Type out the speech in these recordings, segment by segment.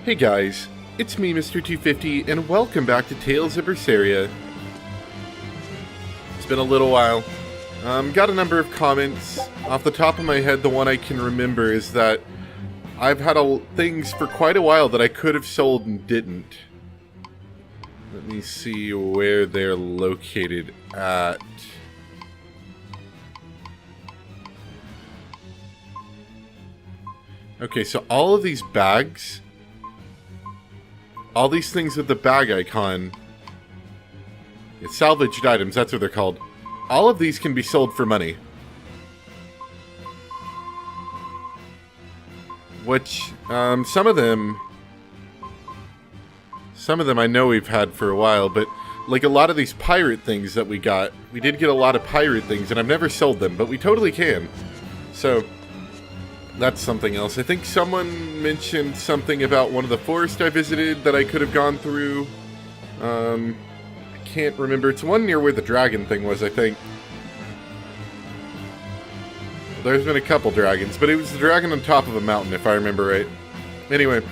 Hey guys, it's me, Mr. 250, and welcome back to Tales of Berseria. It's been a little while. Got a number of comments. Off the top of my head, the one I can remember is that I've had things for quite a while that I could have sold and didn't. Let me see where they're located at. Okay, so all of these bags, all these things with the bag icon, it's salvaged items, that's what they're called. All of these can be sold for money. Which, some of them I know we've had for a while, but like a lot of these pirate things that we got, we did get a lot of pirate things, and I've never sold them, but we totally can. So that's something else. I think someone mentioned something about one of the forests I visited that I could have gone through. I can't remember. It's one near where the dragon thing was, I think. There's been a couple dragons, but it was the dragon on top of a mountain, if I remember right. Anyway,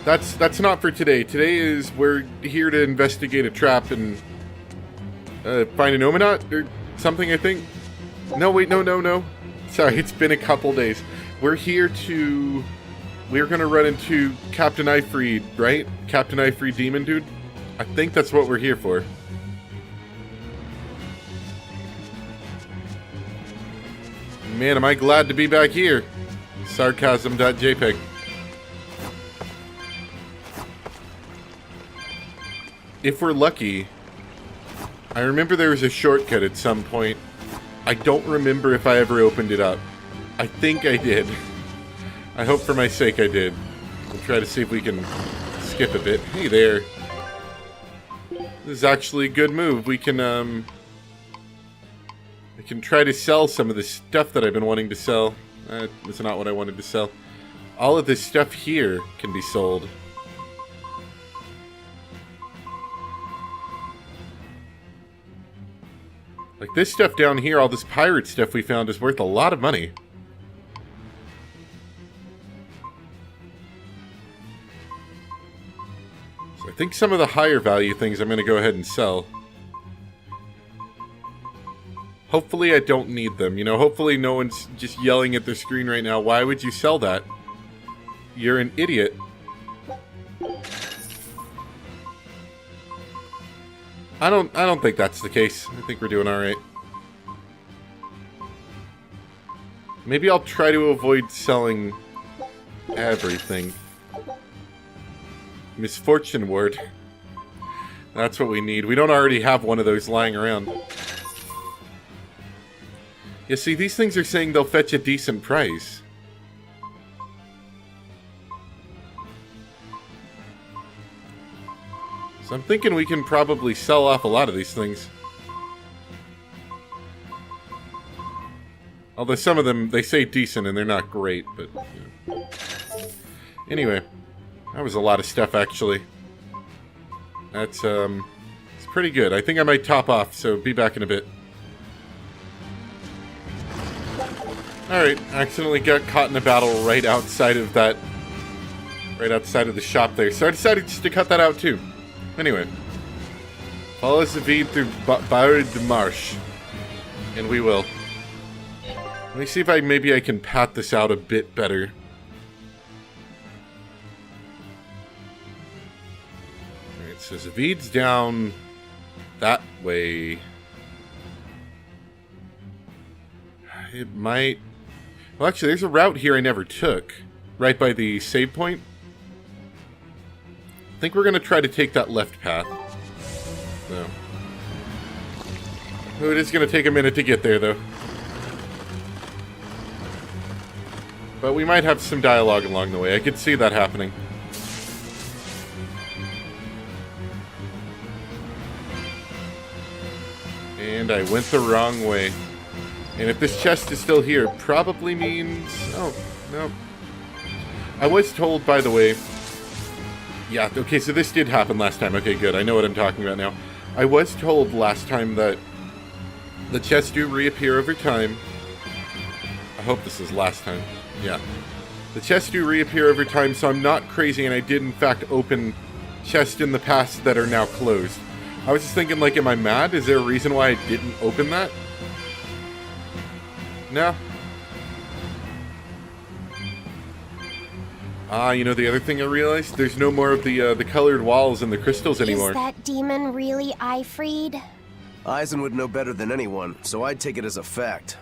that's not for today. Today is we're here to investigate a trap and find an Omenot or something, I think. No, wait, no. Sorry, it's been a couple days. We're here to... We're going to run into Captain Ifreed, right? Captain Ifreed Demon Dude? I think that's what we're here for. Man, am I glad to be back here. Sarcasm.jpg. If we're lucky... I remember there was a shortcut at some point. I don't remember if I ever opened it up. I think I did. I hope for my sake I did. We'll try to see if we can skip a bit. Hey there. This is actually a good move. We can, I can try to sell some of the stuff that I've been wanting to sell. That's not what I wanted to sell. All of this stuff here can be sold. Like this stuff down here, all this pirate stuff we found is worth a lot of money. I think some of the higher value things I'm going to go ahead and sell. Hopefully I don't need them. You know, hopefully no one's just yelling at their screen right now. Why would you sell that? You're an idiot. I don't think that's the case. I think we're doing alright. Maybe I'll try to avoid selling everything. Misfortune word. That's what we need. We don't already have one of those lying around. You see, these things are saying they'll fetch a decent price. So I'm thinking we can probably sell off a lot of these things. Although some of them, they say decent and they're not great, but... You know. Anyway. That was a lot of stuff, actually. That's, it's pretty good. I think I might top off, so be back in a bit. Alright, accidentally got caught in a battle right outside of that... Right outside of the shop there, so I decided just to cut that out, too. Anyway. Follow Zavid through Barre de Marche. And we will. Let me see if maybe I can pat this out a bit better. So Zavid's down that way. It might... Well, actually, there's a route here I never took. Right by the save point. I think we're going to try to take that left path. No. Oh, it is going to take a minute to get there, though. But we might have some dialogue along the way. I could see that happening. And I went the wrong way. And if this chest is still here, probably means... Oh, no. I was told, by the way... Yeah, okay, so this did happen last time. Okay, good. I know what I'm talking about now. I was told last time that the chests do reappear over time. I hope this is last time. Yeah. The chests do reappear over time, so I'm not crazy, and I did in fact open chests in the past that are now closed. I was just thinking, like, am I mad? Is there a reason why I didn't open that? No. You know the other thing I realized? There's no more of the colored walls and the crystals anymore. Is that demon really Ifried? Eisen would know better than anyone, so I'd take it as a fact.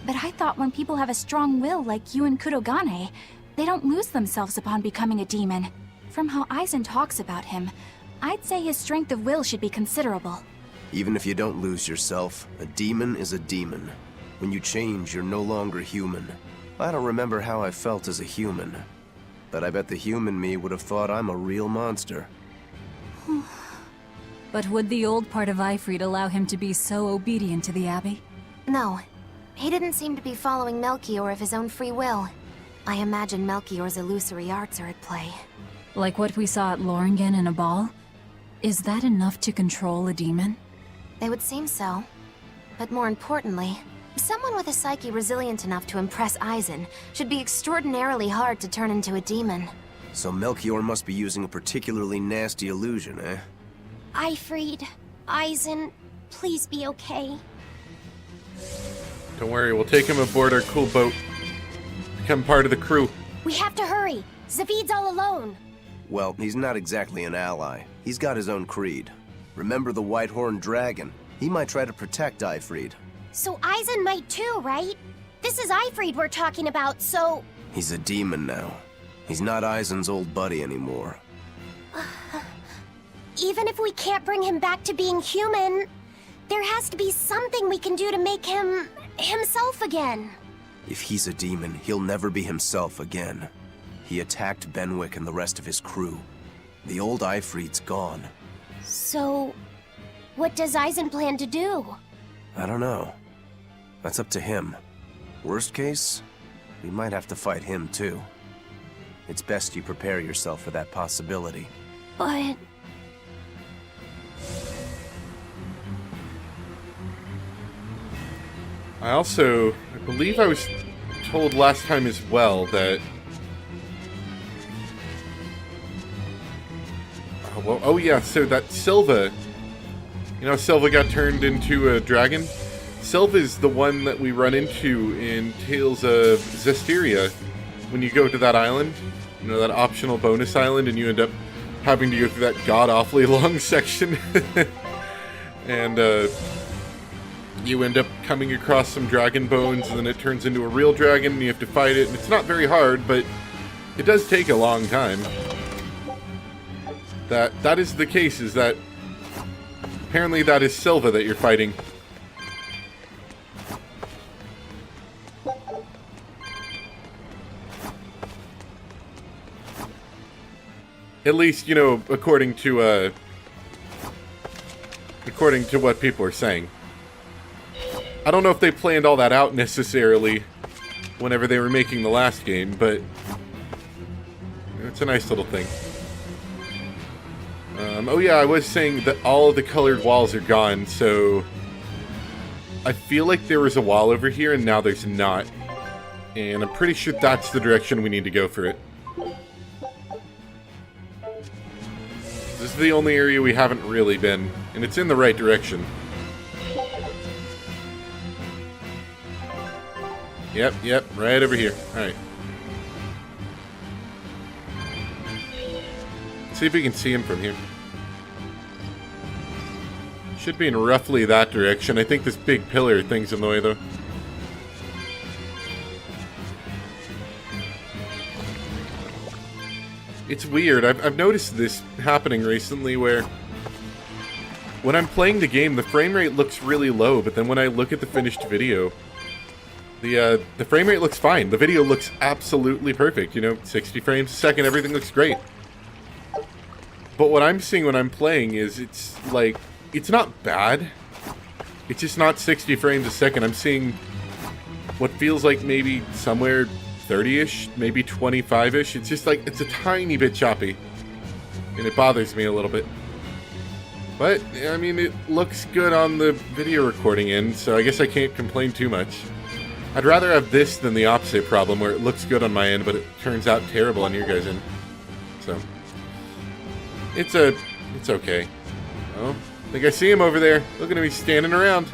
But I thought when people have a strong will like you and Kurogane, they don't lose themselves upon becoming a demon. From how Eisen talks about him, I'd say his strength of will should be considerable. Even if you don't lose yourself, a demon is a demon. When you change, you're no longer human. I don't remember how I felt as a human, but I bet the human me would have thought I'm a real monster. But would the old part of Ifried allow him to be so obedient to the Abbey? No. He didn't seem to be following Melchior of his own free will. I imagine Melchior's illusory arts are at play. Like what we saw at Loringen in a ball? Is that enough to control a demon? They would seem so. But more importantly, someone with a psyche resilient enough to impress Eisen should be extraordinarily hard to turn into a demon. So Melchior must be using a particularly nasty illusion, eh? Ifried, Eisen, please be okay. Don't worry, we'll take him aboard our cool boat. Become part of the crew. We have to hurry. Zavid's all alone. Well, he's not exactly an ally. He's got his own creed. Remember the White-Horned Dragon? He might try to protect Ifried. So Eisen might too, right? This is Ifried we're talking about, so... He's a demon now. He's not Eisen's old buddy anymore. Even if we can't bring him back to being human, there has to be something we can do to make him... himself again. If he's a demon, he'll never be himself again. He attacked Benwick and the rest of his crew. The old Ifried's gone. So... what does Eisen plan to do? I don't know. That's up to him. Worst case, we might have to fight him too. It's best you prepare yourself for that possibility. But... I believe I was told last time as well that... Oh yeah, so that Silva... You know, Silva got turned into a dragon? Silva is the one that we run into in Tales of Zestiria. When you go to that island, you know, that optional bonus island, and you end up having to go through that god-awfully long section. And, you end up coming across some dragon bones, and then it turns into a real dragon, and you have to fight it, and it's not very hard, but it does take a long time. That is the case, is that apparently that is Silva that you're fighting. At least, you know, according to what people are saying. I don't know if they planned all that out necessarily whenever they were making the last game, but it's a nice little thing. Oh yeah, I was saying that all of the colored walls are gone, so I feel like there was a wall over here and now there's not. And I'm pretty sure that's the direction we need to go for it. This is the only area we haven't really been, and it's in the right direction. Yep, right over here. Alright. See if we can see him from here. Should be in roughly that direction. I think this big pillar thing's in the way, though. It's weird. I've noticed this happening recently where when I'm playing the game, the frame rate looks really low, but then when I look at the finished video, the frame rate looks fine. The video looks absolutely perfect. You know, 60 frames a second, everything looks great. But what I'm seeing when I'm playing is it's like, it's not bad. It's just not 60 frames a second. I'm seeing what feels like maybe somewhere 30-ish, maybe 25-ish. It's just like, it's a tiny bit choppy. And it bothers me a little bit. But, I mean, it looks good on the video recording end, so I guess I can't complain too much. I'd rather have this than the opposite problem, where it looks good on my end, but it turns out terrible on your guys' end. So, it's okay. Oh, I think I see him over there. Looking at me standing around.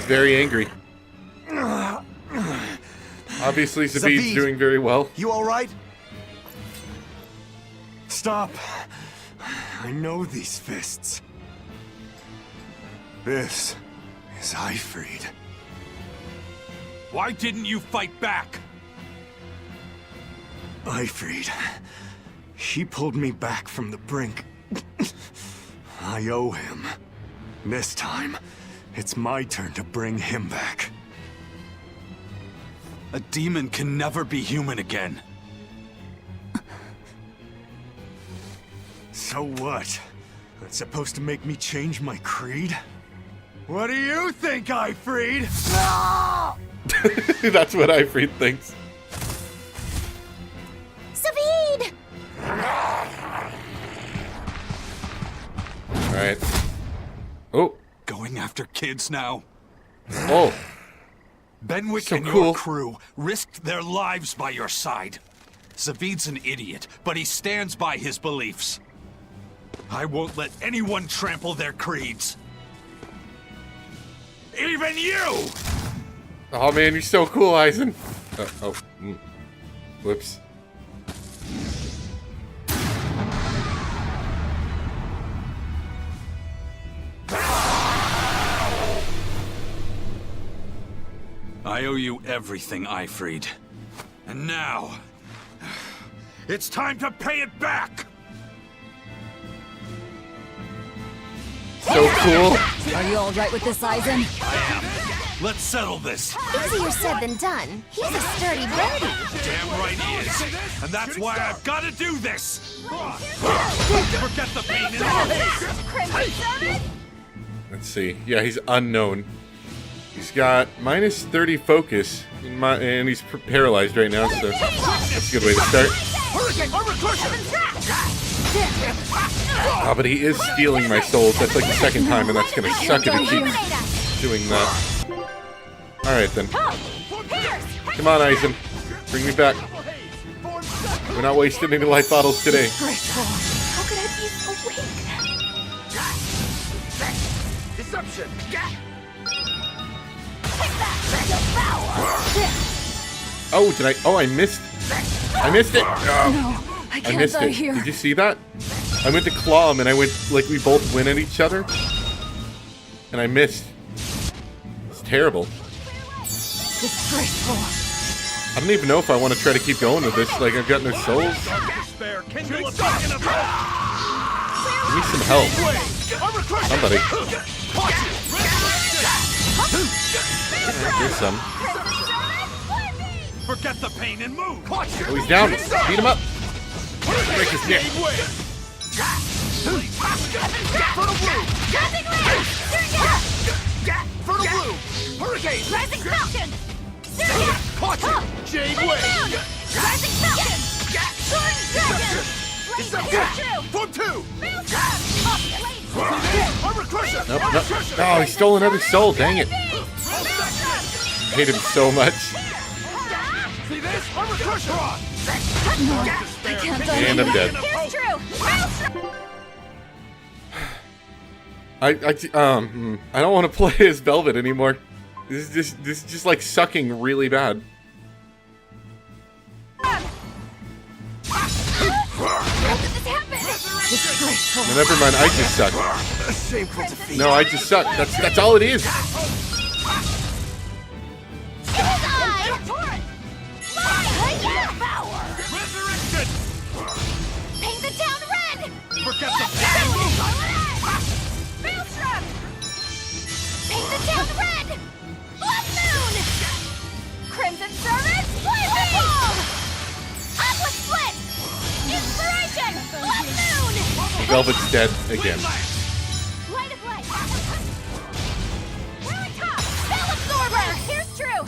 Very angry. Obviously, Zavid's Zavid! doing very well. You all right? Stop. I know these fists. This is Ifrid. Why didn't you fight back? Ifrid. She pulled me back from the brink. I owe him. This time, it's my turn to bring him back. A demon can never be human again. So what? That's supposed to make me change my creed? What do you think, Ifrid? That's what Ifrid thinks. Zavid! Alright. Oh. Going after kids now? Oh. Benwick So and cool. your crew risked their lives by your side. Zavid's an idiot, but he stands by his beliefs. I won't let anyone trample their creeds. Even you! Oh man, you're so cool, Eisen. Whoops. I owe you everything, Ifrid. And now, it's time to pay it back! So cool. Are you alright with this, Eisen? I am. Let's settle this. Easier said than done. He's a sturdy birdie. Damn right he is. And that's why I've got to do this. Forget the pain and Let's see. Yeah, he's unknown. He's got minus 30 focus, and he's paralyzed right now, so that's a good way to start. Oh, but he is stealing my souls. That's like the second time, and that's gonna suck if he keeps doing that. Alright then. Come on, Eisen. Bring me back. We're not wasting any life bottles today. Graceful. How could I be so weak? Deception! Oh, did I? Oh, I missed. I missed it. Oh, No, I I can't missed die it. here. Did you see that? I went to claw him, and I went like we both win at each other, and I missed. It's terrible. Disgraceful. I don't even know if I want to try to keep going with this. Like, I've got no souls. despair. Kindle a Give me some help. Somebody. Here's some. Forget the pain and move. Oh, he's down. Beat him up. Break his neck. Hurricane! Rising Falcon! Caught you! Jade Way! Rising Falcon! Soaring Dragon! Form 2! Armor Crusher! Nope, nope. Oh, he stole another soul. Dang it. I hate him so much. See this? Armor Crusher! I can't die And I'm here. dead. Here's true! I don't want to play as Velvet anymore. This is just like sucking really bad. How did this happen? Disgraceful. No, never mind. I just suck. Shameful defeat. No, I just suck. That's all it is. Resurrection. Paint the town red! Forget the Maelstrom! Paint the town red! Blood Moon! Crimson Servant! Lightning! Atlas Split! Inspiration! Blood Moon! Velvet's dead again. Light of Light! We're on top! Spell Absorber! Here's true!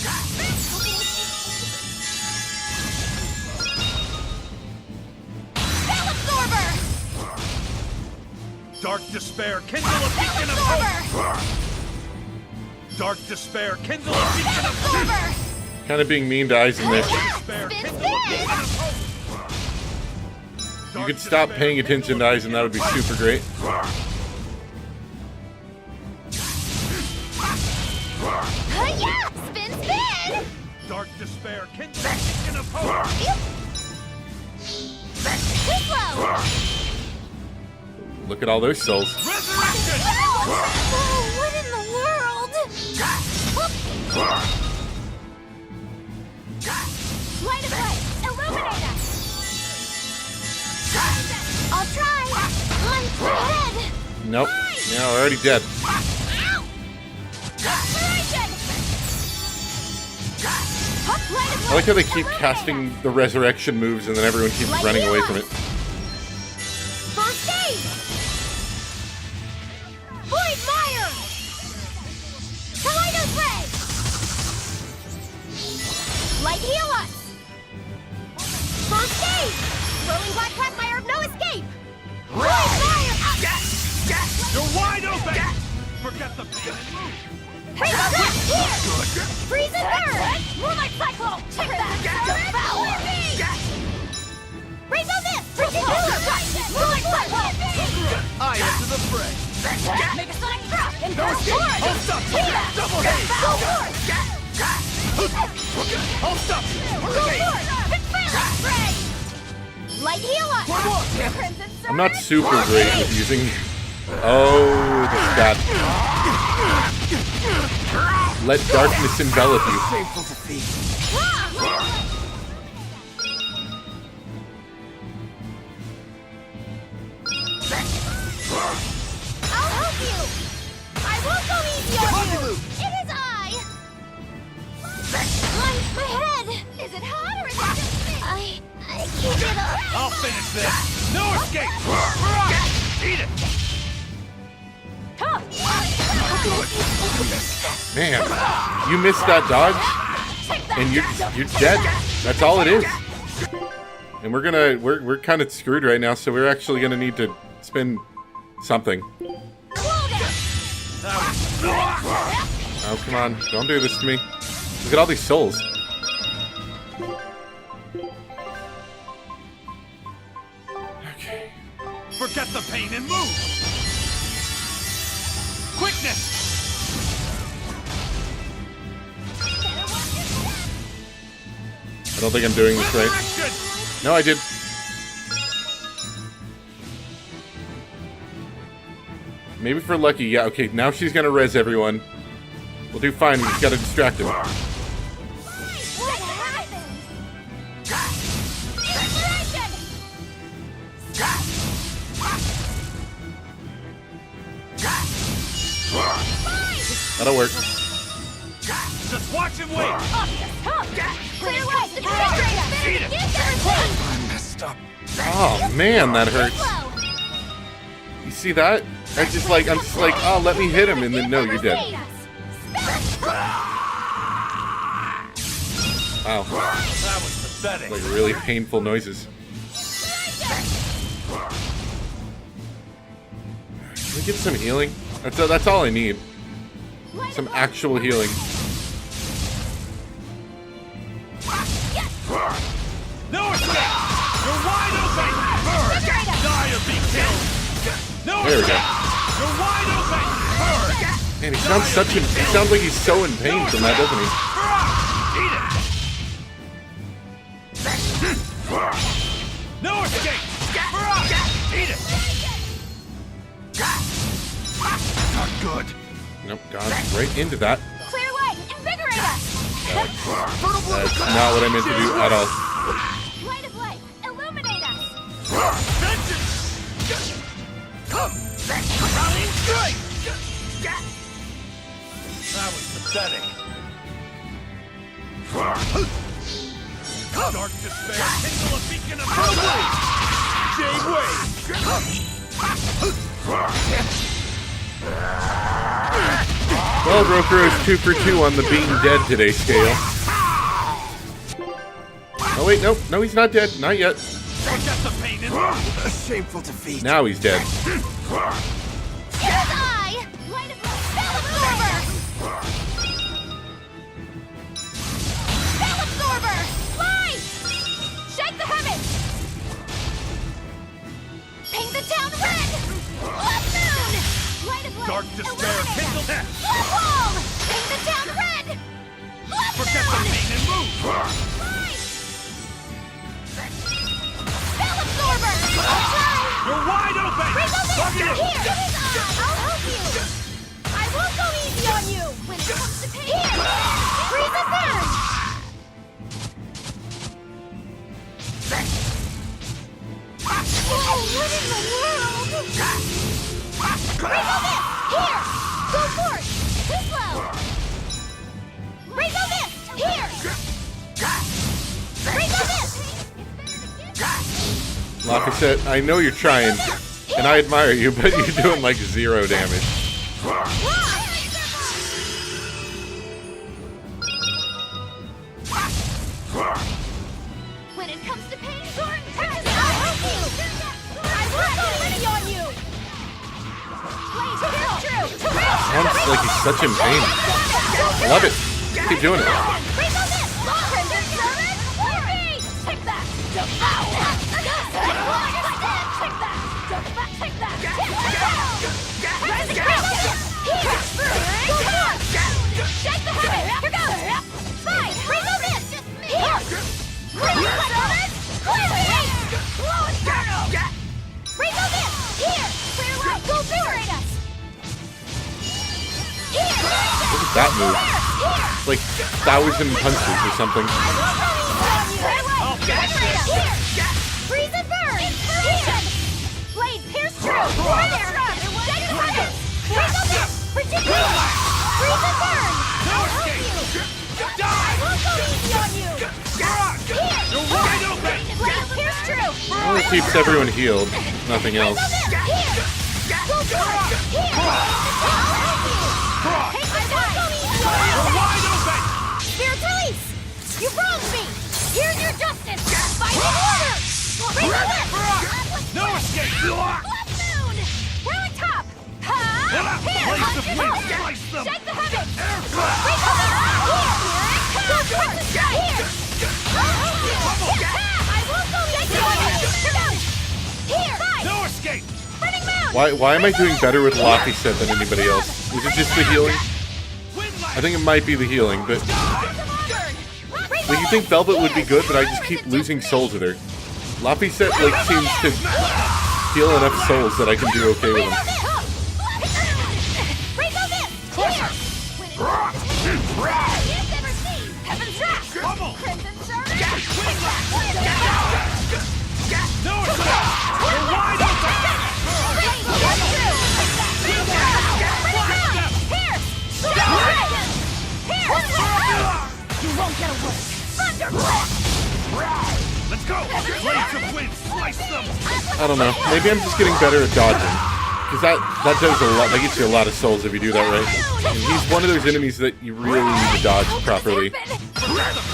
Spell Absorber! dark despair. Kindle a beacon of hope. Dark despair, kindle a beacon of hope. Kind of being mean to Eisen there. Despair, kindle a beacon of hope. You could stop paying attention to Eisen, that would be super great. Yeah! Spin, spin! Dark despair, kindle a beacon of hope. Too slow! Look at all those souls. Resurrection! Oh, what in the world? Light of light! Illuminate us! I'll try! On my head! Nope. Yeah, already dead. Ow! Restoration! Light of I like how they keep casting the resurrection moves and then everyone keeps running away from it. First aid! Void Mire! Kaleidos Ray! Light heal us! First aid! Rolling Black Quagmire of no escape! Void Mire! You're wide open! Forget the pain and move! Rainbow Dash! Here! Freeze and burn! Moonlight Cyclone! Take that! Devour me! Rainbow Mist! Freezing Killer! Moonlight Cyclone! I enter the fray. Make a sonic drop! And No escape! Hold up! Double haze! Go forth! Hold up! Go forth! Ray! Light heal us! I'm not super great with using... Oh, the stat. Let darkness envelop you. Shameful defeat. I'll help you! I won't go easy on you! It is I! My head! Is it hot or is it just me? I can't get up. I'll finish this! No escape! Eat it! Come! Man, you missed that dodge, and you're dead. That's all it is. And we're kind of screwed right now, so we're actually gonna need to spend something. Oh, come on, don't do this to me. Look at all these souls. Okay. Forget the pain and move! Quickness! I don't think I'm doing this right. Resurrection! No, I did. Maybe for Lucky. Yeah, okay, now she's gonna res everyone. We'll do fine, we just gotta distract him. What happened? Inspiration! That'll work. Just watch him wait! Come! Clear way! Eat it! I messed up. Oh man, that hurts. Slow! You see that? I'm just like, oh, let me hit him, and then no, you're dead. Wow, That was pathetic. like really painful noises. Can we get some healing? That's all I need. Some actual healing. No escape! You're wide open! Burn! Die or be killed! No There we go. escape! You're wide open! Burn! Man, he sounds like he's so in pain from that, doesn't he? Eat it! No escape! Eat it! Not good. Nope, dodged right into that. Clear way! Invigorate us! That's not what I meant to do at all. Light of light! Illuminate us! Vengeance! Come! Rallying strike! That was pathetic. Dark despair, kindle a beacon of Well, Broker is 2 for 2 on the being dead today scale. Oh wait, nope, no, he's not dead, not yet. Forget the pain and move! A shameful defeat. Now he's dead. It is I! Light of Spell Absorber! the town red! Blood moon! Light of light! Dark despair kindled. Blood wall! Paint the town red! Blood Forget the moon! pain and move. Light! Spell absorber! I'll try! You're wide open. Rainbow Plug Mist! it in. Here! I'll help you! I won't go easy on you! When it comes to pain... Here! Freeze it there! Oh, what in the world? Rainbow Mist! Here! Go for it! Too slow! Rainbow Mist! Here! Rainbow Mist! Lafayette, I know you're trying, and I admire you, but you're doing like 0 damage. When it comes to pain, Zorn, I'll help you! I won't go easy on you! Sounds like he's such in pain. I love it. Keep doing it. Look at that move. It's like 1,000 punches or something. Freeze and burn! Blade pierce through! Right there! Freeze and burn! Freeze and burn! I'll help you! I won't go easy on you! You're wide open. Blade pierce through! Well, it keeps everyone healed. Nothing else. Spirit release! You wronged me! Here's your justice! Fighting order! No escape. Blood moon! We're on top! Here! Blaze of wind. Here! Slice them. Shake the heavens! Air Here! I won't go easy on you! Here! No escape. Burning moon! Why am I doing better with Lafayette than anybody else? Is it just the healing? I think it might be the healing, but like you think Velvet would be good, but I just keep losing souls with her. Lafayette like seems to heal enough souls that I can do okay with him. No escape. You're wide open. You won't get away! Let's go. Blades of wind. Slice them. I don't know. Maybe I'm just getting better at dodging. Because that does a lot. That gets you a lot of souls if you do that right. And he's one of those enemies that you really need to dodge properly,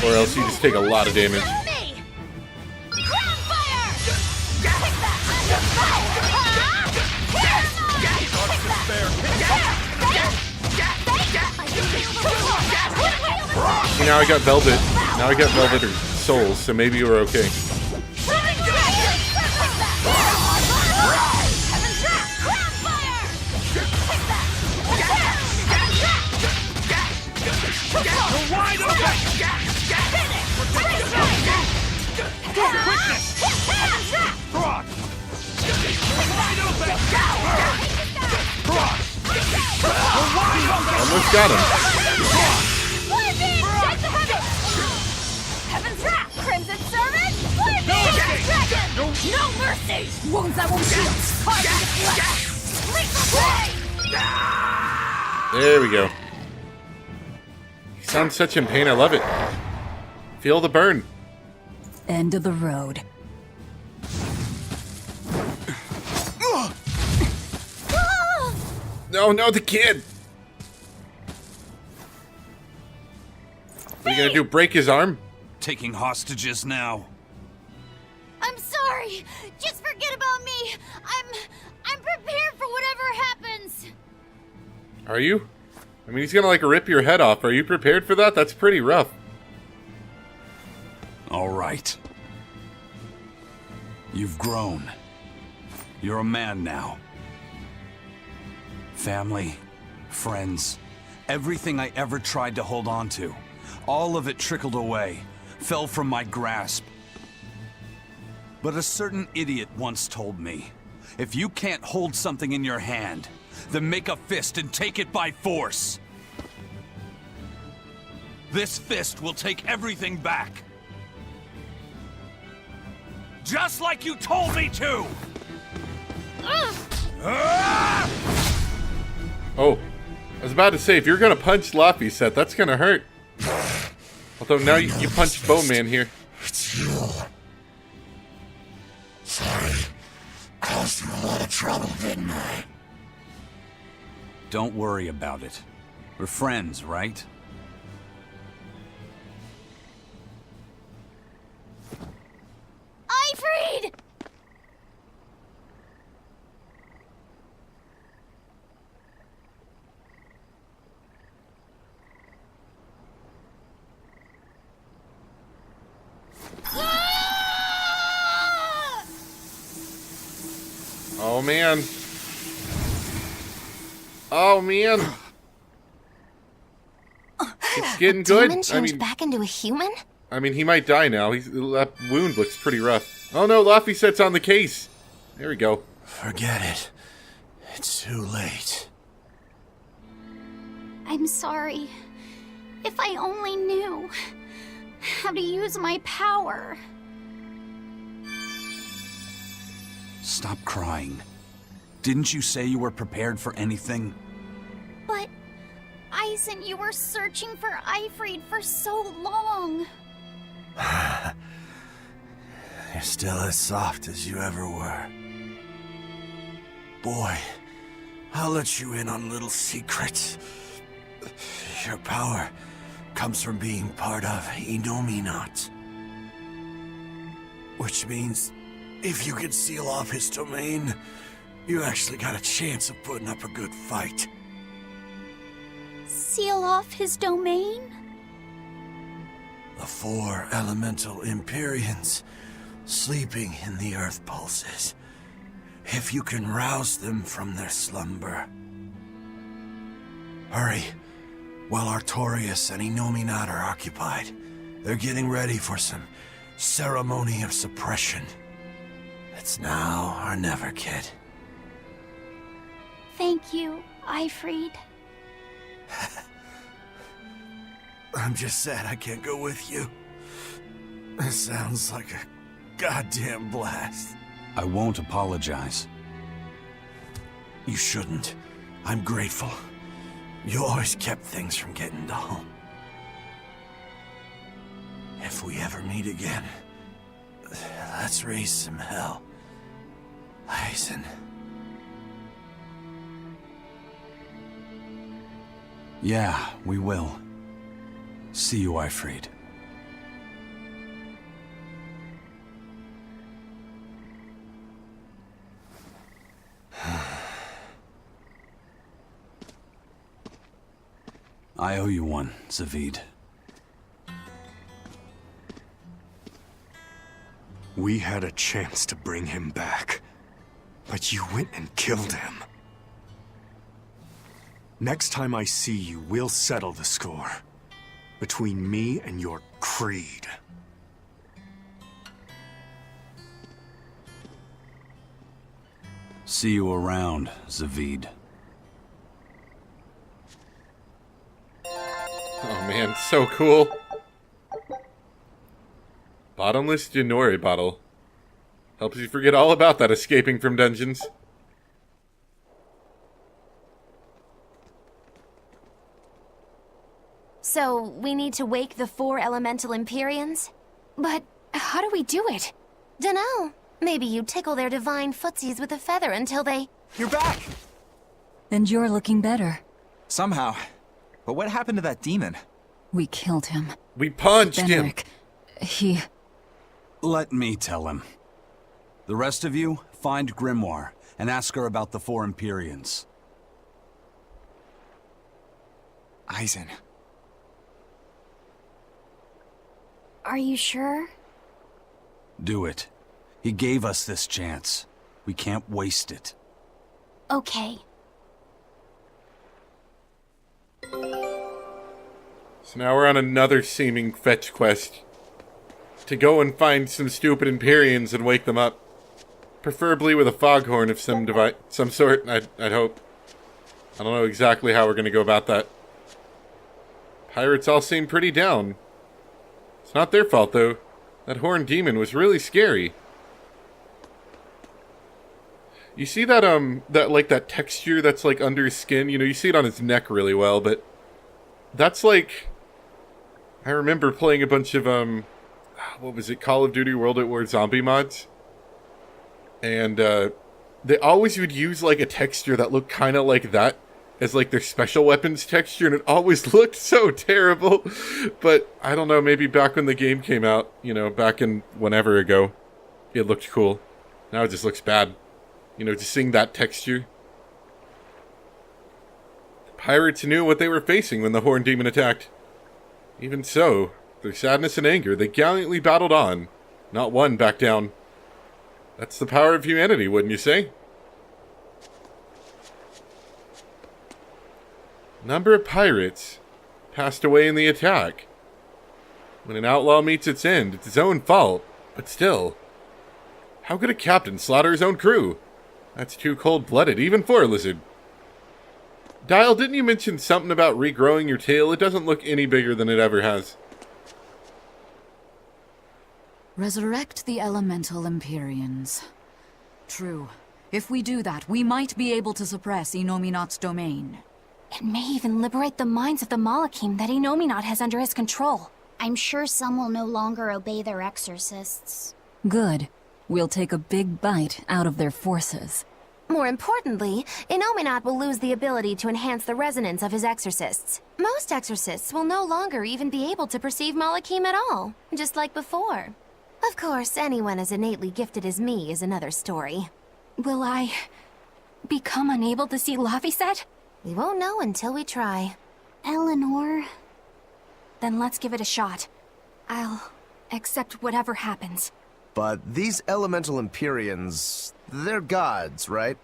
or else you just take a lot of damage. See, now I got Velvet. Now I got Velvet or souls, so maybe we're okay. Wide open. Quickness. Frog. Wide open. Frog. Wide open. Almost got him. Heaven's Wrath! Crimson Servant! No escape. No mercy! Wounds that won't heal! Carved into flesh! Lethal blade! There we go. He sounds such in pain. I love it. Feel the burn. End of the road. No, the kid. What are you gonna do? Break his arm? Taking hostages now. I'm sorry! Just forget about me! I'm prepared for whatever happens! Are you? I mean, he's gonna like rip your head off. Are you prepared for that? That's pretty rough. All right. You've grown. You're a man now. Family, friends, everything I ever tried to hold on to. All of it trickled away, fell from my grasp. But a certain idiot once told me, if you can't hold something in your hand, then make a fist and take it by force. This fist will take everything back. Just like you told me to! Oh, I was about to say, if you're gonna punch Laffy set, that's gonna hurt. Although now you punched Bone Man here. It's you. Sorry. Caused you a lot of trouble, didn't I? Don't worry about it. We're friends, right? Ifrid! Oh man. Oh man. It's getting good. Demon changed back into a human? I mean, he might die now. That wound looks pretty rough. Oh no, Laffy set's on the case. There we go. Forget it. It's too late. I'm sorry. If I only knew how to use my power. Stop crying. Didn't you say you were prepared for anything? But, Eisen, you were searching for Ifrid for so long. You're still as soft as you ever were. Boy, I'll let you in on little secrets. Your power comes from being part of Inominat. Which means, if you can seal off his domain, you actually got a chance of putting up a good fight. Seal off his domain? The 4 elemental Empyreans sleeping in the earth pulses. If you can rouse them from their slumber. Hurry, while Artorias and Inominat are occupied. They're getting ready for some ceremony of suppression. It's now or never, kid. Thank you, Ifrid. I'm just sad I can't go with you. It sounds like a goddamn blast. I won't apologize. You shouldn't. I'm grateful. You always kept things from getting dull. If we ever meet again, let's raise some hell. Eisen. Yeah, we will. See you, Ifrid. I owe you one, Zavid. We had a chance to bring him back, but you went and killed him. Next time I see you, we'll settle the score. Between me and your creed. See you around, Zavid. Oh man, so cool. Bottomless Jinori bottle. Helps you forget all about that escaping from dungeons. So, we need to wake the 4 elemental Empyreans? But how do we do it? Dunno. Maybe you tickle their divine footsies with a feather until they... You're back! And you're looking better. Somehow. But what happened to that demon? We killed him. We punched him. Benric, he... Let me tell him. The rest of you, find Grimoire and ask her about the 4 Empyreans. Eisen. Are you sure? Do it. He gave us this chance. We can't waste it. Okay. So now we're on another seeming fetch quest. To go and find some stupid Empyreans and wake them up. Preferably with a foghorn of some sort, I'd hope. I don't know exactly how we're going to go about that. Pirates all seem pretty down. It's not their fault, though. That horned demon was really scary. You see that, that texture that's, like, under his skin? You know, you see it on his neck really well, but... That's, like... I remember playing a bunch of, what was it? Call of Duty World at War Zombie mods. And, they always would use, like, a texture that looked kind of like that as, like, their special weapons texture, and it always looked so terrible. But, I don't know, maybe back when the game came out, you know, back in whenever ago, it looked cool. Now it just looks bad. You know, just seeing that texture. The pirates knew what they were facing when the Horned Demon attacked. Even so, through sadness and anger, they gallantly battled on. Not one backed down. That's the power of humanity, wouldn't you say? A number of pirates passed away in the attack. When an outlaw meets its end, it's his own fault. But still, how could a captain slaughter his own crew? That's too cold-blooded, even for a lizard. Dial, didn't you mention something about regrowing your tail? It doesn't look any bigger than it ever has. Resurrect the elemental Empyreans. True. If we do that, we might be able to suppress Inominat's domain. It may even liberate the minds of the Malakim that Inominat has under his control. I'm sure some will no longer obey their exorcists. Good. We'll take a big bite out of their forces. More importantly, Inominat will lose the ability to enhance the resonance of his exorcists. Most exorcists will no longer even be able to perceive Malakim at all, just like before. Of course, anyone as innately gifted as me is another story. Will I... become unable to see Laphicet? We won't know until we try. Eleanor... Then let's give it a shot. I'll accept whatever happens. But these elemental Empyreans, they're gods, right?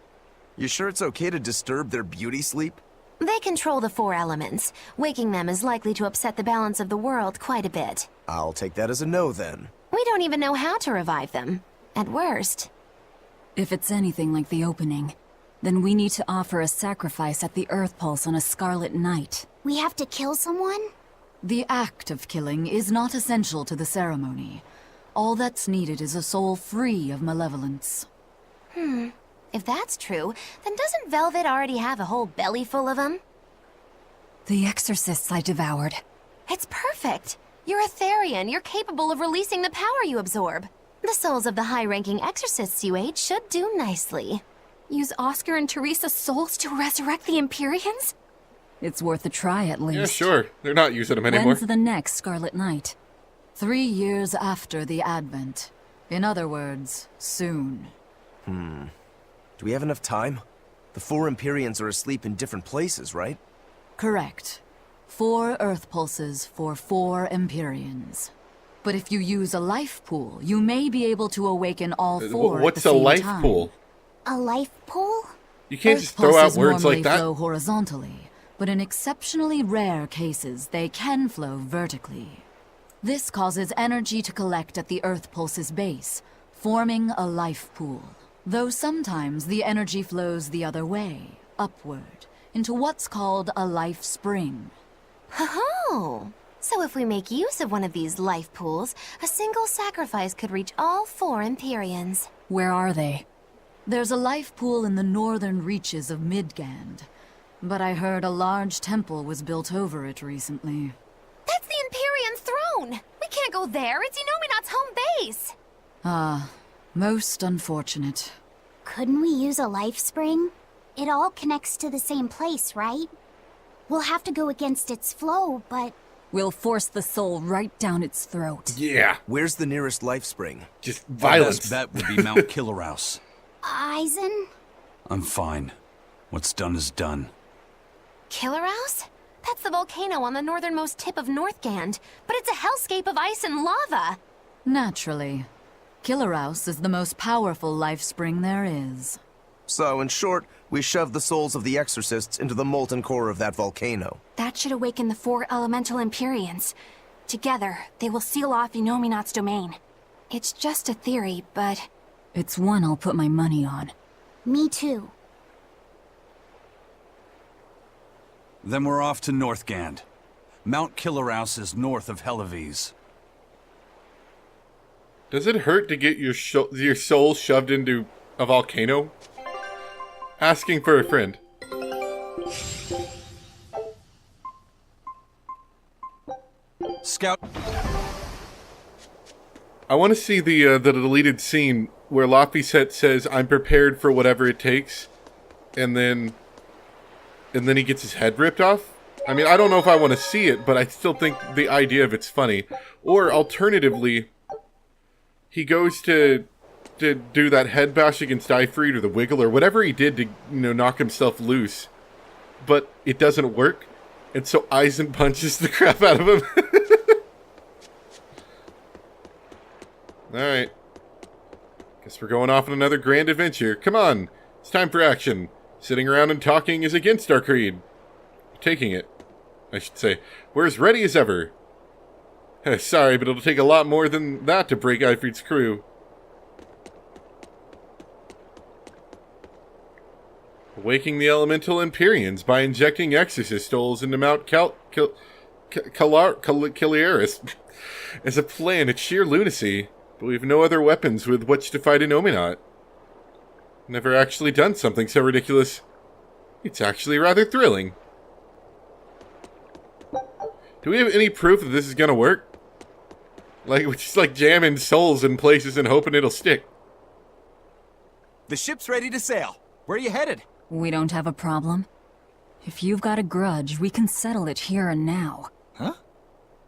You sure it's okay to disturb their beauty sleep? They control the 4 elements. Waking them is likely to upset the balance of the world quite a bit. I'll take that as a no, then. We don't even know how to revive them. At worst. If it's anything like the opening, then we need to offer a sacrifice at the Earth Pulse on a Scarlet Night. We have to kill someone? The act of killing is not essential to the ceremony. All that's needed is a soul free of malevolence. If that's true, then doesn't Velvet already have a whole belly full of them? The exorcists I devoured. It's perfect! You're Etherian. You're capable of releasing the power you absorb. The souls of the high-ranking exorcists you ate should do nicely. Use Oscar and Teresa's souls to resurrect the Empyreans? It's worth a try at least. Yeah, sure. They're not using them anymore. When's the next Scarlet Night? 3 years after the Advent. In other words, soon. Do we have enough time? The 4 Empyreans are asleep in different places, right? Correct. 4 Earth Pulses for 4 Empyreans. But if you use a life pool, you may be able to awaken all 4 What's at the a same life time. pool? A life pool? You can't Earth just throw out pulses words like normally that. flow horizontally, but in exceptionally rare cases, they can flow vertically. This causes energy to collect at the Earth Pulse's base, forming a life pool. Though sometimes the energy flows the other way, upward, into what's called a life spring. Oh! So if we make use of one of these life pools, a single sacrifice could reach all 4 Empyreans. Where are they? There's a life pool in the northern reaches of Midgand, but I heard a large temple was built over it recently. That's the Empyrean throne! We can't go there, it's Inominat's home base! Ah, most unfortunate. Couldn't we use a life spring? It all connects to the same place, right? We'll have to go against its flow, but... We'll force the soul right down its throat. Yeah, Where's the nearest life spring? just My violence. best bet would be Mount Killerhouse. Eisen? I'm fine. What's done is done. Killerhouse? That's the volcano on the northernmost tip of Northgand, but it's a hellscape of ice and lava! Naturally. Killerhouse is the most powerful life spring there is. So, in short, we shoved the souls of the exorcists into the molten core of that volcano. That should awaken the 4 elemental Empyreans. Together, they will seal off Inominat's domain. It's just a theory, but... It's one I'll put my money on. Me too. Then we're off to Northgand. Mount Killerhouse is north of Helives. Does it hurt to get your soul shoved into a volcano? Asking for a friend. Scout. I want to see the deleted scene where Laphicet says, "I'm prepared for whatever it takes," and then he gets his head ripped off. I mean, I don't know if I want to see it, but I still think the idea of it's funny. Or alternatively, he goes to do that head bash against Ifrit or the Wiggle or whatever he did to, knock himself loose, but it doesn't work, and so Eisen punches the crap out of him. Alright. Guess we're going off on another grand adventure. Come on, it's time for action. Sitting around and talking is against our creed. Taking it, I should say. We're as ready as ever. Sorry, but it'll take a lot more than that to break Ifrit's crew. Awaking the elemental Empyreans by injecting exorcist souls into Mount Killerhouse is a plan. It's sheer lunacy, but we have no other weapons with which to fight Inominat. Never actually done something so ridiculous. It's actually rather thrilling. Do we have any proof that this is gonna work? Like, we're just like jamming souls in places and hoping it'll stick. The ship's ready to sail. Where are you headed? We don't have a problem. If you've got a grudge, we can settle it here and now. Huh?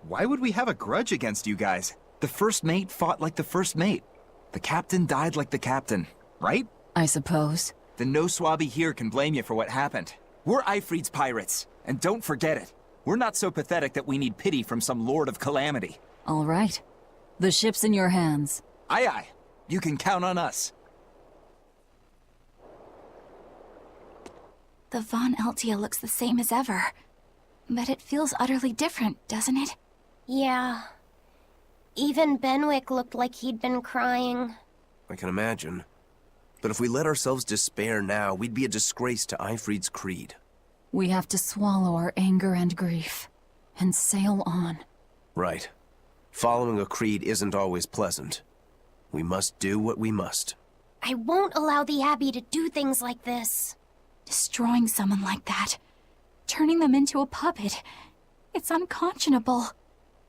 Why would we have a grudge against you guys? The first mate fought like the first mate. The captain died like the captain, right? I suppose. Then no swabby here can blame you for what happened. We're Ifrit's pirates, and don't forget it. We're not so pathetic that we need pity from some lord of calamity. All right. The ship's in your hands. Aye aye. You can count on us. The Von Eltia looks the same as ever. But it feels utterly different, doesn't it? Yeah. Even Benwick looked like he'd been crying. I can imagine. But if we let ourselves despair now, we'd be a disgrace to Ifrit's creed. We have to swallow our anger and grief, and sail on. Right. Following a creed isn't always pleasant. We must do what we must. I won't allow the Abbey to do things like this. Destroying someone like that. Turning them into a puppet. It's unconscionable.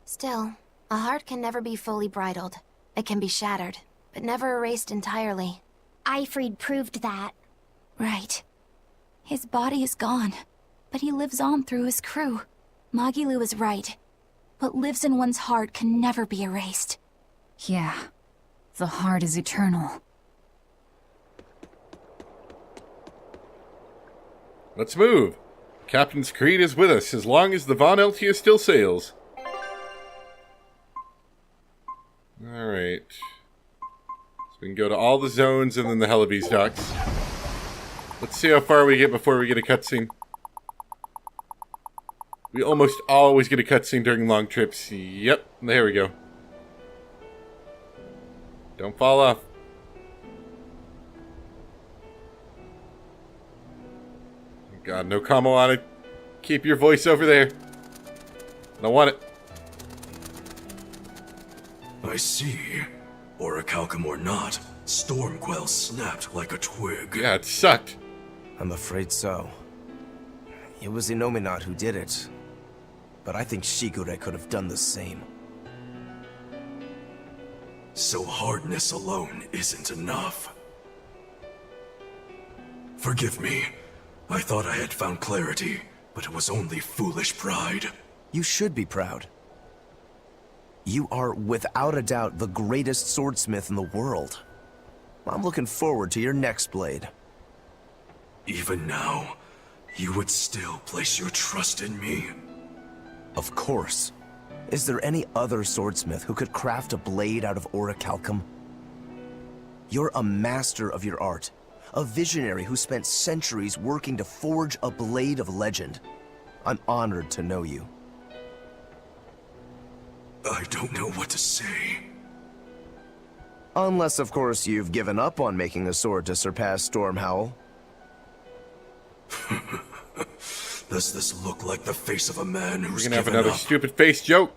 Still, a heart can never be fully bridled. It can be shattered, but never erased entirely. Ifrit proved that. Right. His body is gone, but he lives on through his crew. Magilu is right. What lives in one's heart can never be erased. Yeah. The heart is eternal. Let's move. Captain's creed is with us as long as the Von Eltia still sails. Alright. So we can go to all the zones and then the Helives docks. Let's see how far we get before we get a cutscene. We almost always get a cutscene during long trips. Yep, there we go. Don't fall off. God, no commo on it. Keep your voice over there. Don't want it. I see. Orichalcum or not, Stormquell snapped like a twig. Yeah, it sucked. I'm afraid so. It was Inominat who did it. But I think Shigure could have done the same. So hardness alone isn't enough. Forgive me. I thought I had found clarity, but it was only foolish pride. You should be proud. You are, without a doubt, the greatest swordsmith in the world. I'm looking forward to your next blade. Even now, you would still place your trust in me? Of course. Is there any other swordsmith who could craft a blade out of orichalcum? You're a master of your art. A visionary who spent centuries working to forge a blade of legend. I'm honored to know you. I don't know what to say. Unless, of course, you've given up on making a sword to surpass Stormhowl. Does this look like the face of a man who's We're gonna have given another up? stupid face joke.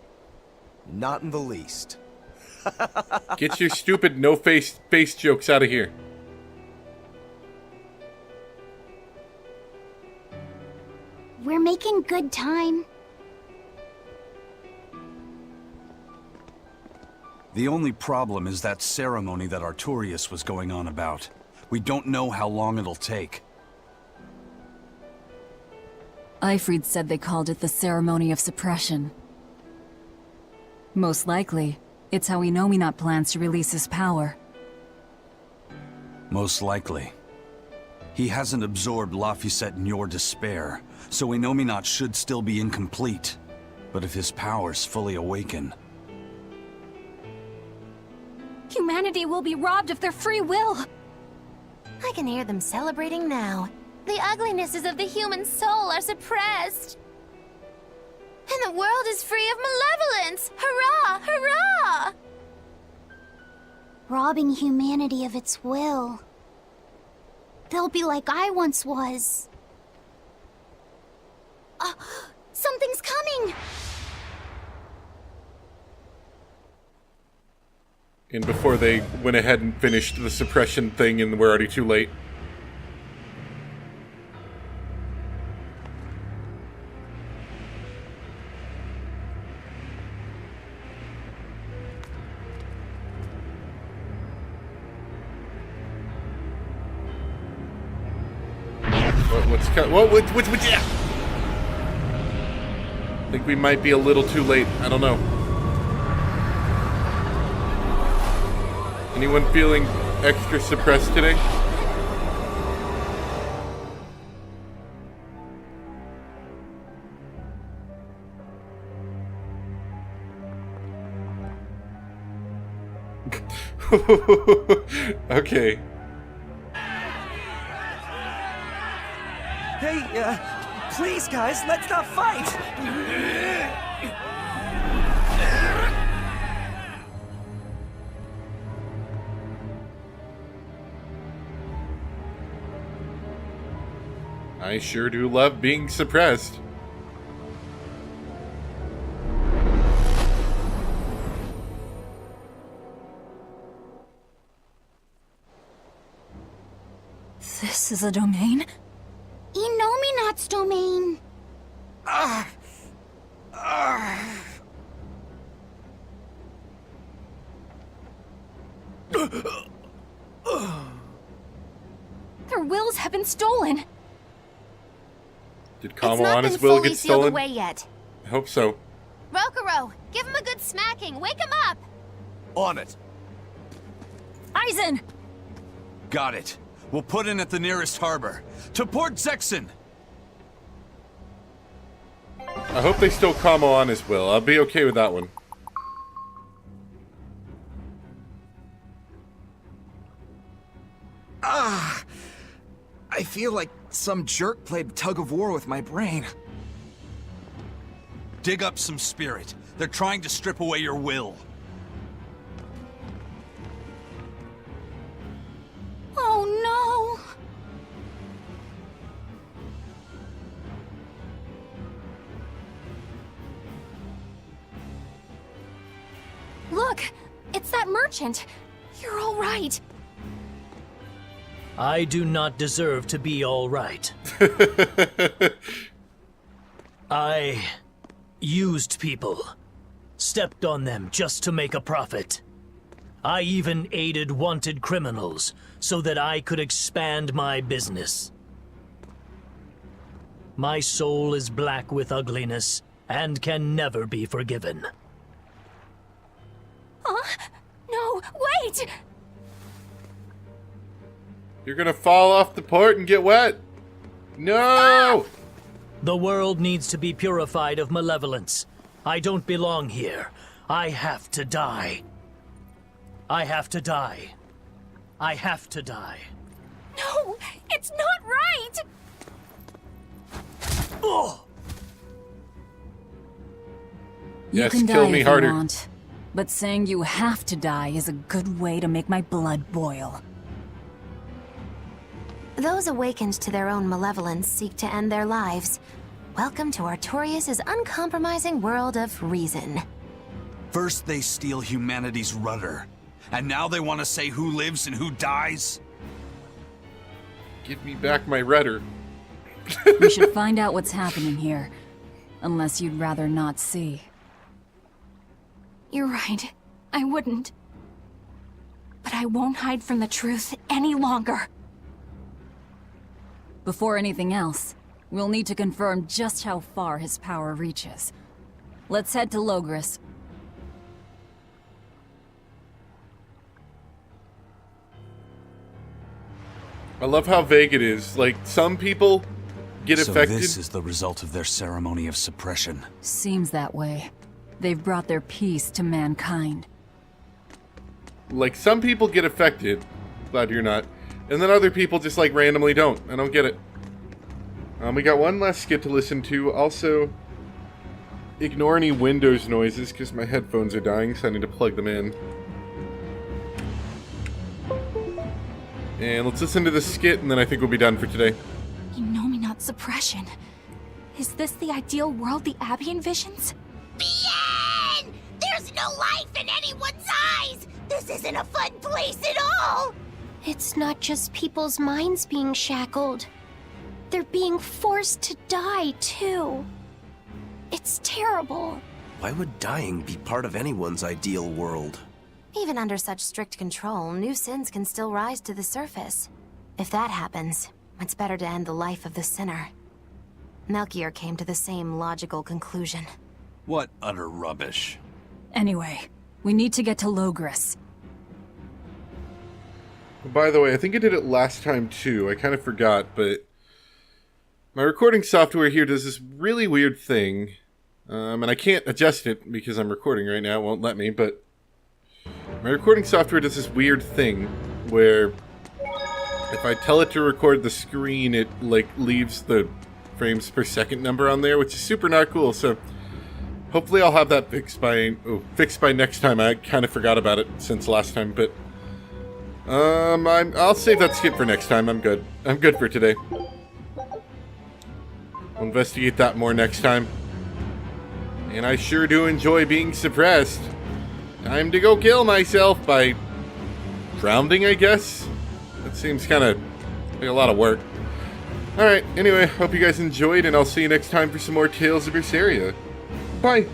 Not in the least. Get your stupid no face jokes out of here. We're making good time. The only problem is that ceremony that Artorias was going on about. We don't know how long it'll take. Eifried said they called it the Ceremony of Suppression. Most likely, it's how Inominat plans to release his power. Most likely. He hasn't absorbed Laphicet in your despair, so Inominat should still be incomplete. But if his powers fully awaken... Humanity will be robbed of their free will. I can hear them celebrating now. The uglinesses of the human soul are suppressed. And the world is free of malevolence! Hurrah! Hurrah! Robbing humanity of its will. They'll be like I once was. Something's coming! And before they went ahead and finished the suppression thing and we're already too late. Yeah. I think we might be a little too late. I don't know. Anyone feeling extra suppressed today? Okay. Hey, please, guys, let's not fight! I sure do love being suppressed. This is a domain? Inominat's domain. Their wills have been stolen. Did It's Kamo not on been his will fully get sealed stolen? away yet. I hope so. Rokuro, give him a good smacking. Wake him up! On it. Eisen! Got it. We'll put in at the nearest harbor. To Port Zexen! I hope they still Kamo on his will. I'll be okay with that one. I feel like some jerk played tug of war with my brain. Dig up some spirit. They're trying to strip away your will. Oh no! Look! It's that merchant! You're all right! I do not deserve to be all right. I used people, stepped on them just to make a profit. I even aided wanted criminals so that I could expand my business. My soul is black with ugliness and can never be forgiven. No, wait! You're gonna fall off the port and get wet? No! The world needs to be purified of malevolence. I don't belong here. I have to die. I have to die. I have to die. No, it's not right! Oh! You Yes, can kill die me if harder. you want, but saying you have to die is a good way to make my blood boil. Those awakened to their own malevolence seek to end their lives. Welcome to Artorias' uncompromising world of reason. First they steal humanity's rudder, and now they want to say who lives and who dies? Give me back my rudder. We should find out what's happening here, unless you'd rather not see. You're right. I wouldn't. But I won't hide from the truth any longer. Before anything else, we'll need to confirm just how far his power reaches. Let's head to Logris. I love how vague it is. Like, some people get So affected. this is the result of their ceremony of suppression. Seems that way. They've brought their peace to mankind. Like, some people get affected. Glad you're not. And then other people just, like, randomly don't. I don't get it. We got one last skit to listen to. Also, ignore any Windows noises, because my headphones are dying, so I need to plug them in. And let's listen to the skit, and then I think we'll be done for today. Innominate suppression. Is this the ideal world the Abbey envisions? Bien! There's no life in anyone's eyes! This isn't a fun place at all! It's not just people's minds being shackled. They're being forced to die, too. It's terrible. Why would dying be part of anyone's ideal world? Even under such strict control, new sins can still rise to the surface. If that happens, it's better to end the life of the sinner. Melchior came to the same logical conclusion. What utter rubbish. Anyway, we need to get to Logris. By the way, I think I did it last time too. I kind of forgot, but my recording software here does this really weird thing. And I can't adjust it because I'm recording right now. It won't let me, but my recording software does this weird thing where if I tell it to record the screen, it like leaves the frames per second number on there, which is super not cool. So hopefully I'll have that fixed by next time. I kind of forgot about it since last time, but I'll save that skip for next time. I'm good. I'm good for today. I'll investigate that more next time. And I sure do enjoy being suppressed. Time to go kill myself by drowning, I guess? That seems kind of like a lot of work. Alright, anyway, hope you guys enjoyed, and I'll see you next time for some more Tales of Berseria. Bye!